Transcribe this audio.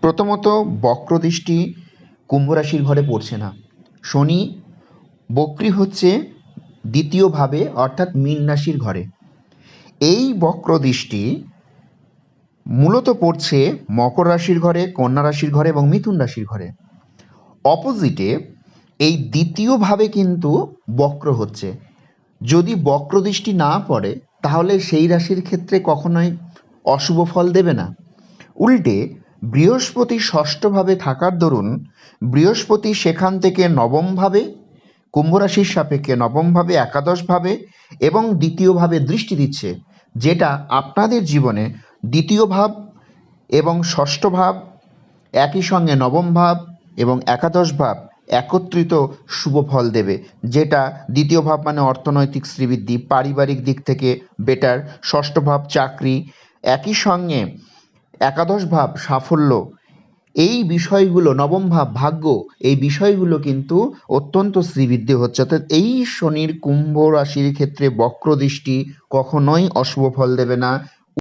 প্রথমত বক্রদৃষ্টি কুম্ভ রাশির ঘরে পড়ছে না। শনি বক্রী হচ্ছে দ্বিতীয়ভাবে অর্থাৎ মীন রাশির ঘরে। এই বক্রদৃষ্টি মূলত পড়ছে মকর রাশির ঘরে, কন্যা রাশির ঘরে এবং মিথুন রাশির ঘরে। অপোজিটে এই দ্বিতীয়ভাবে কিন্তু বক্র হচ্ছে। যদি বক্রদৃষ্টি না পড়ে তাহলে সেই রাশির ক্ষেত্রে কখনোই অশুভ ফল দেবে না। উল্টে বৃহস্পতি ষষ্ঠভাবে থাকার দরুন বৃহস্পতি সেখান থেকে নবমভাবে, কুম্ভ রাশির সাপেক্ষে নবমভাবে, একাদশভাবে এবং দ্বিতীয়ভাবে দৃষ্টি দিচ্ছে, যেটা আপনাদের জীবনে দ্বিতীয় ভাব এবং ষষ্ঠ ভাব একই সঙ্গে নবম ভাব এবং একাদশ ভাব একত্রিত শুভ ফল দেবে। যেটা দ্বিতীয় ভাব মানে অর্থনৈতিক শ্রীবৃদ্ধি, পারিবারিক দিক থেকে বেটার, ষষ্ঠ ভাব চাকরি, একই সঙ্গে একাদশ ভাব সাফল্য, এই বিষয়গুলো, নবম ভাব ভাগ্য, এই বিষয়গুলো কিন্তু অত্যন্ত শ্রীবৃদ্ধি হচ্ছে। অর্থাৎ এই শনির কুম্ভ রাশির ক্ষেত্রে বক্রদৃষ্টি কখনোই অশুভ ফল দেবে না।